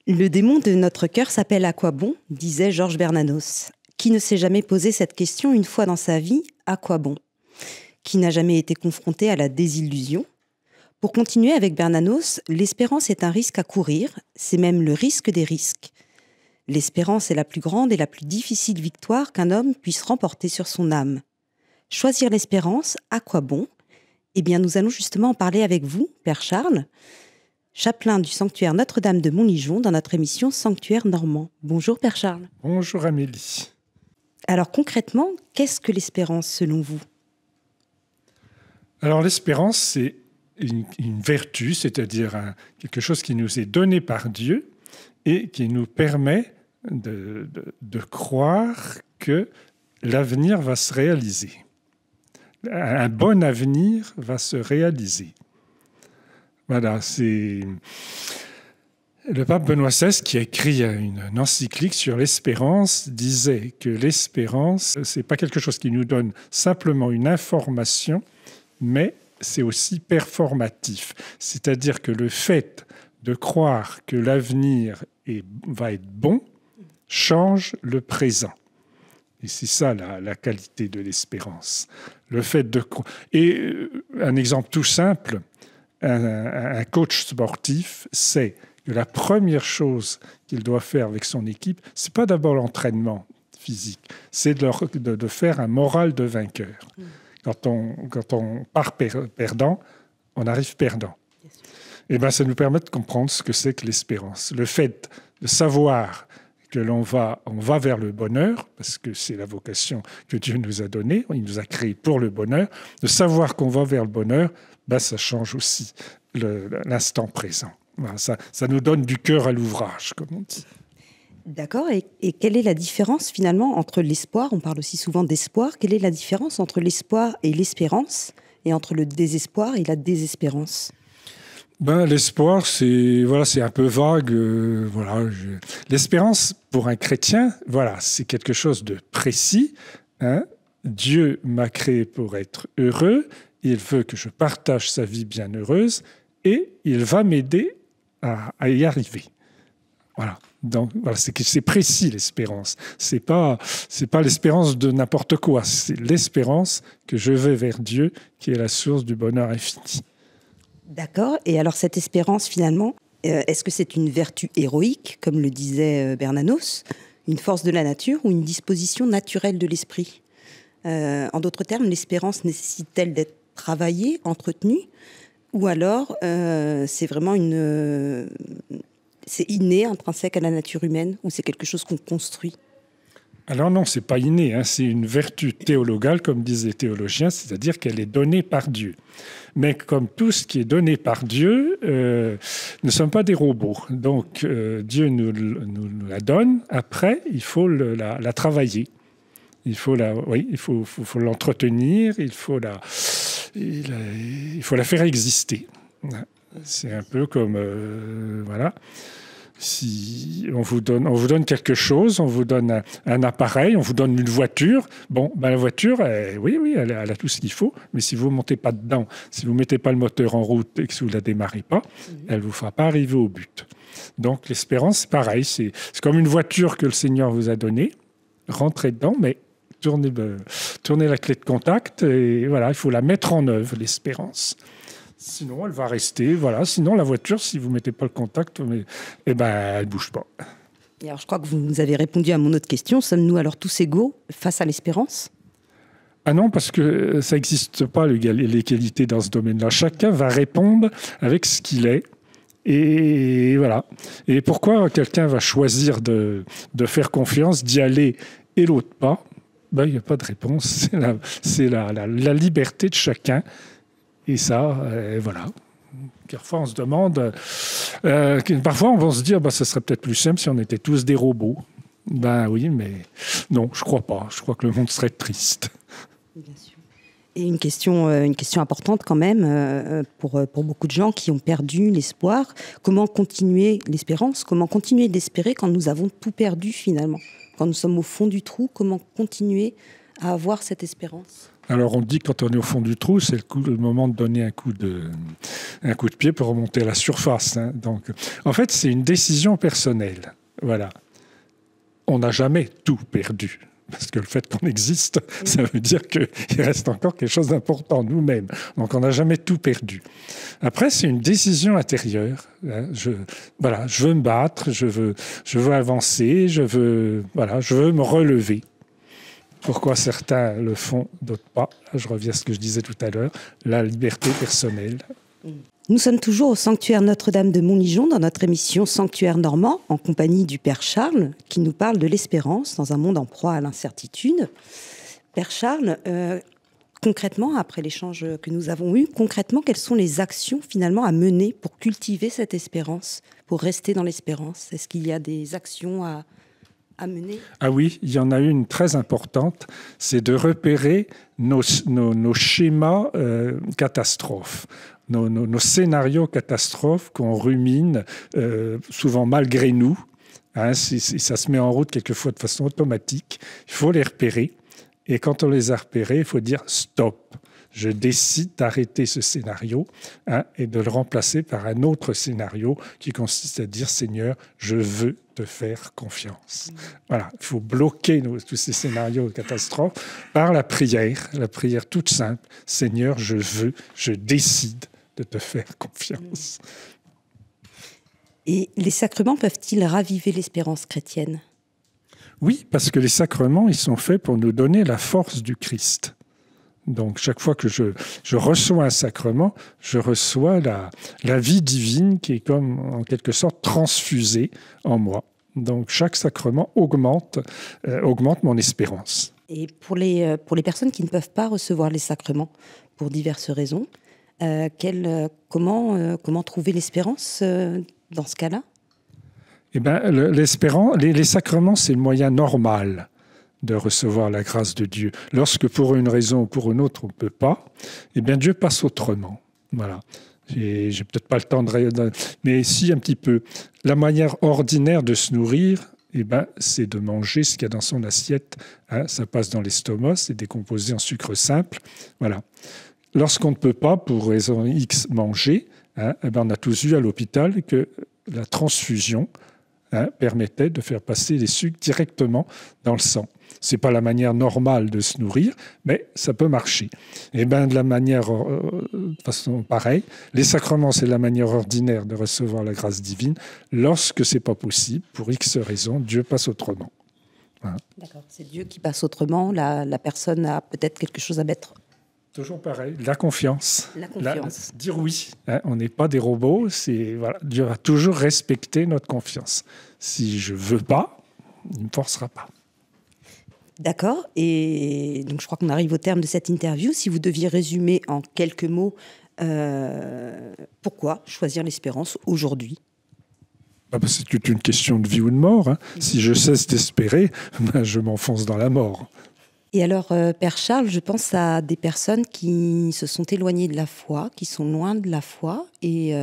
Le démon de notre cœur s'appelle à quoi bon, disait Georges Bernanos. Qui ne s'est jamais posé cette question une fois dans sa vie, à quoi bon? Qui n'a jamais été confronté à la désillusion? Pour continuer avec Bernanos, l'espérance est un risque à courir, c'est même le risque des risques. L'espérance est la plus grande et la plus difficile victoire qu'un homme puisse remporter sur son âme. Choisir l'espérance, à quoi bon? Eh bien, nous allons justement en parler avec vous, Père Charles, chapelain du sanctuaire Notre-Dame de Montligeon, dans notre émission Sanctuaire Normand. Bonjour, Père Charles. Bonjour, Amélie. Alors concrètement, qu'est-ce que l'espérance selon vous? Alors l'espérance, c'est une vertu, c'est-à-dire quelque chose qui nous est donné par Dieu et qui nous permet de croire que l'avenir va se réaliser. Un bon avenir va se réaliser. Voilà, c'est le pape Benoît XVI qui a écrit une encyclique sur l'espérance, disait que l'espérance, c'est pas quelque chose qui nous donne simplement une information, mais c'est aussi performatif. C'est-à-dire que le fait de croire que l'avenir va être bon change le présent. Et c'est ça la qualité de l'espérance. Le fait de et un exemple tout simple, un coach sportif sait que la première chose qu'il doit faire avec son équipe, c'est pas d'abord l'entraînement physique, c'est de faire un moral de vainqueur. Quand on part perdant, on arrive perdant. Et bien, ça nous permet de comprendre ce que c'est que l'espérance. Le fait de savoir que on va vers le bonheur, parce que c'est la vocation que Dieu nous a donnée, il nous a créés pour le bonheur, de savoir qu'on va vers le bonheur, ben ça change aussi l'instant présent. Voilà, ça nous donne du cœur à l'ouvrage, comme on dit. D'accord. Et quelle est la différence finalement entre l'espoir, on parle aussi souvent d'espoir, quelle est la différence entre l'espoir et l'espérance, et entre le désespoir et la désespérance? L'espoir, c'est un peu vague. L'espérance, pour un chrétien, c'est quelque chose de précis. Hein. Dieu m'a créé pour être heureux. Il veut que je partage sa vie bienheureuse et il va m'aider à y arriver. Voilà. Donc, c'est précis, l'espérance. C'est pas l'espérance de n'importe quoi. C'est l'espérance que je vais vers Dieu qui est la source du bonheur infini. D'accord. Et alors, cette espérance, finalement, est-ce que c'est une vertu héroïque, comme le disait Bernanos, une force de la nature ou une disposition naturelle de l'esprit? En d'autres termes, l'espérance nécessite-t-elle d'être travaillée, entretenue, ou alors c'est vraiment c'est inné, intrinsèque à la nature humaine, ou c'est quelque chose qu'on construit? Alors non, c'est pas inné, hein, c'est une vertu théologale, comme disent les théologiens, c'est-à-dire qu'elle est donnée par Dieu. Mais comme tout ce qui est donné par Dieu, ne sommes pas des robots. Donc Dieu nous la donne, après il faut la travailler. Il faut l'entretenir, il faut la faire exister. C'est un peu comme si on vous donne quelque chose, on vous donne un appareil, on vous donne une voiture. La voiture, elle a tout ce qu'il faut, mais si vous ne montez pas dedans, si vous ne mettez pas le moteur en route et que vous ne la démarrez pas, elle ne vous fera pas arriver au but. Donc l'espérance, c'est pareil, c'est comme une voiture que le Seigneur vous a donnée. Rentrez dedans, mais tournez la clé de contact et voilà, il faut la mettre en œuvre, l'espérance. Sinon, elle va rester. Voilà. Sinon, la voiture, si vous ne mettez pas le contact, elle ne bouge pas. Et alors, je crois que vous avez répondu à mon autre question. Sommes-nous alors tous égaux face à l'espérance? Ah non, parce que ça n'existe pas, l'égalité dans ce domaine-là. Chacun va répondre avec ce qu'il est. Et voilà. Et pourquoi quelqu'un va choisir de faire confiance, d'y aller et l'autre pas? Il n'y a pas de réponse. C'est la liberté de chacun. Et ça, voilà. Parfois, on se demande... parfois, on va se dire, ce serait peut-être plus simple si on était tous des robots. Oui, mais non, je ne crois pas. Je crois que le monde serait triste. Bien sûr. Et une question importante quand même pour beaucoup de gens qui ont perdu l'espoir. Comment continuer l'espérance? Comment continuer d'espérer quand nous avons tout perdu finalement? Quand nous sommes au fond du trou, comment continuer à avoir cette espérance? Alors on dit que quand on est au fond du trou, c'est le moment de donner un coup de pied pour remonter à la surface. Hein. Donc, en fait, c'est une décision personnelle. Voilà. On n'a jamais tout perdu. Parce que le fait qu'on existe, ça veut dire qu'il reste encore quelque chose d'important, nous-mêmes. Donc on n'a jamais tout perdu. Après, c'est une décision intérieure. Hein. Je veux me battre, je veux avancer, je veux me relever. Pourquoi certains le font, d'autres pas. Là, je reviens à ce que je disais tout à l'heure, la liberté personnelle. Nous sommes toujours au sanctuaire Notre-Dame de Montligeon dans notre émission Sanctuaire Normand en compagnie du Père Charles qui nous parle de l'espérance dans un monde en proie à l'incertitude. Père Charles, concrètement, après l'échange que nous avons eu, concrètement, quelles sont les actions finalement à mener pour cultiver cette espérance, pour rester dans l'espérance? Est-ce qu'il y a des actions à mener? Ah oui, il y en a une très importante, c'est de repérer nos schémas catastrophes. Nos scénarios catastrophes qu'on rumine souvent malgré nous. Hein, ça se met en route quelquefois de façon automatique. Il faut les repérer. Et quand on les a repérés, il faut dire stop. Je décide d'arrêter ce scénario et de le remplacer par un autre scénario qui consiste à dire Seigneur, je veux te faire confiance. Voilà, il faut bloquer tous ces scénarios de catastrophe par la prière toute simple. Seigneur, je décide de te faire confiance. Et les sacrements peuvent-ils raviver l'espérance chrétienne? Oui, parce que les sacrements, ils sont faits pour nous donner la force du Christ. Donc, chaque fois que je reçois un sacrement, je reçois la vie divine qui est comme, en quelque sorte, transfusée en moi. Donc, chaque sacrement augmente mon espérance. Et pour les personnes qui ne peuvent pas recevoir les sacrements pour diverses raisons, comment trouver l'espérance dans ce cas-là? Eh bien, les sacrements, c'est le moyen normal de recevoir la grâce de Dieu. Lorsque pour une raison ou pour une autre, on ne peut pas, eh bien Dieu passe autrement. Voilà. J'ai peut-être pas le temps mais si un petit peu. La manière ordinaire de se nourrir, eh ben, c'est de manger ce qu'il y a dans son assiette. Hein, ça passe dans l'estomac, c'est décomposé en sucre simple. Voilà. Lorsqu'on ne peut pas, pour raison X, manger, eh ben, on a tous vu à l'hôpital que la transfusion permettait de faire passer les sucres directement dans le sang. Ce n'est pas la manière normale de se nourrir, mais ça peut marcher. Et bien, de façon pareille, les sacrements, c'est la manière ordinaire de recevoir la grâce divine. Lorsque ce n'est pas possible, pour X raisons, Dieu passe autrement. Voilà. D'accord, c'est Dieu qui passe autrement. La personne a peut-être quelque chose à mettre. Toujours pareil, la confiance. La confiance. Dire oui. On n'est pas des robots. Dieu va toujours respecter notre confiance. Si je ne veux pas, il ne me forcera pas. D'accord. Et donc, je crois qu'on arrive au terme de cette interview. Si vous deviez résumer en quelques mots, pourquoi choisir l'espérance aujourd'hui? C'est toute une question de vie ou de mort. Hein. Si je cesse d'espérer, je m'enfonce dans la mort. Et alors, Père Charles, je pense à des personnes qui se sont éloignées de la foi, qui sont loin de la foi, et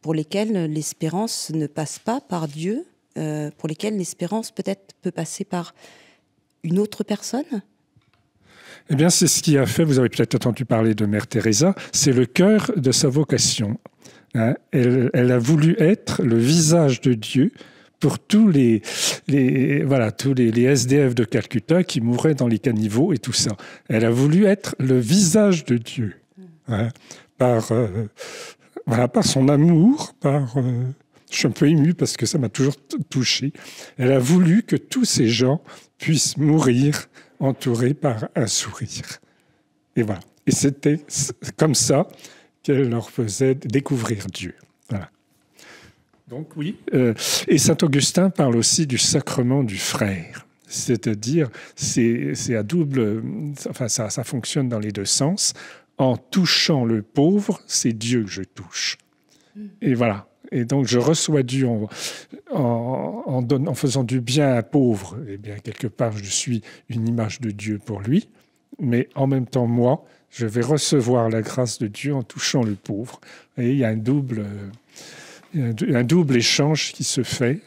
pour lesquelles l'espérance ne passe pas par Dieu, pour lesquelles l'espérance peut-être peut passer par une autre personne? Eh bien, c'est ce qui a fait, vous avez peut-être entendu parler de Mère Teresa, c'est le cœur de sa vocation. Hein. Elle a voulu être le visage de Dieu pour tous les SDF de Calcutta qui mouraient dans les caniveaux et tout ça. Elle a voulu être le visage de Dieu, hein, par son amour, je suis un peu ému parce que ça m'a toujours touché. Elle a voulu que tous ces gens puissent mourir entourés par un sourire. Et voilà. Et c'était comme ça qu'elle leur faisait découvrir Dieu. Voilà. Donc oui, et saint Augustin parle aussi du sacrement du frère, c'est-à-dire c'est à double, enfin ça fonctionne dans les deux sens. En touchant le pauvre, c'est Dieu que je touche. Et voilà. Et donc je reçois Dieu en faisant du bien à un pauvre. Eh bien quelque part je suis une image de Dieu pour lui, mais en même temps moi je vais recevoir la grâce de Dieu en touchant le pauvre. Et il y a un double échange qui se fait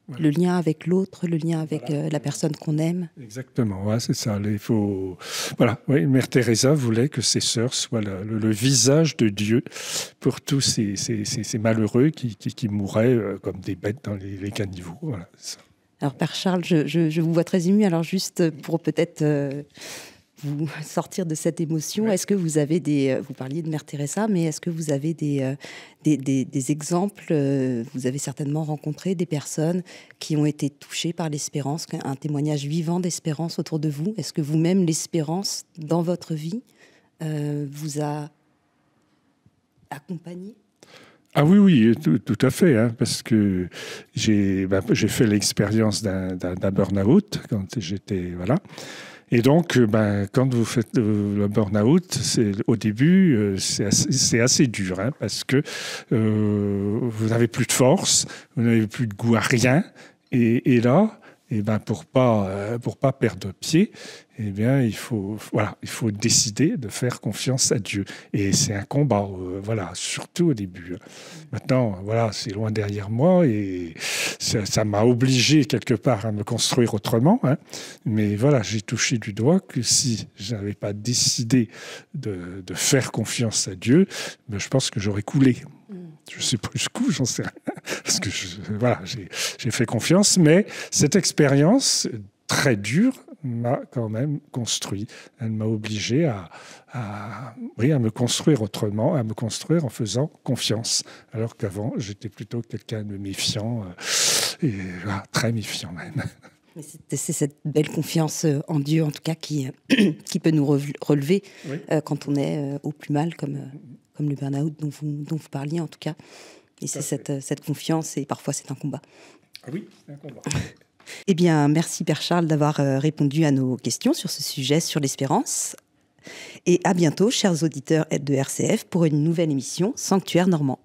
Voilà. Le lien avec l'autre, le lien avec la personne qu'on aime. Exactement, ouais, c'est ça. Il faut... Voilà, oui, Mère Teresa voulait que ses sœurs soient le visage de Dieu pour tous ces malheureux qui mouraient comme des bêtes dans les caniveaux. Voilà, c'est ça. Alors, Père Charles, je vous vois très ému. Alors, juste pour peut-être vous sortir de cette émotion, Ouais. est-ce que vous avez vous parliez de Mère Teresa, mais est-ce que vous avez des exemples vous avez certainement rencontré des personnes qui ont été touchées par l'espérance, un témoignage vivant d'espérance autour de vous. Est-ce que vous-même, l'espérance dans votre vie vous a accompagné? Ah oui, tout à fait, hein, parce que j'ai fait l'expérience d'un burn-out quand j'étais... Voilà. Et donc, quand vous faites le burn-out, au début, c'est assez dur, hein, parce que vous n'avez plus de force, vous n'avez plus de goût à rien. Et là, pour pas perdre pied, il faut décider de faire confiance à Dieu. Et c'est un combat, surtout au début. Maintenant, c'est loin derrière moi et ça m'a obligé quelque part à me construire autrement. Hein. Mais voilà, j'ai touché du doigt que si je n'avais pas décidé de faire confiance à Dieu, je pense que j'aurais coulé. Je ne sais pas jusqu'où, j'en sais rien. Parce que j'ai fait confiance, mais cette expérience très dure m'a quand même construit. Elle m'a obligé à me construire autrement, à me construire en faisant confiance. Alors qu'avant, j'étais plutôt quelqu'un de méfiant, très méfiant même. C'est cette belle confiance en Dieu, en tout cas, qui peut nous relever quand on est au plus mal, comme le burn-out dont vous parliez, en tout cas. Et c'est cette confiance, et parfois c'est un combat. Ah oui, c'est un combat. Eh bien, merci Père Charles d'avoir répondu à nos questions sur ce sujet, sur l'espérance. Et à bientôt, chers auditeurs de RCF, pour une nouvelle émission Sanctuaire Normand.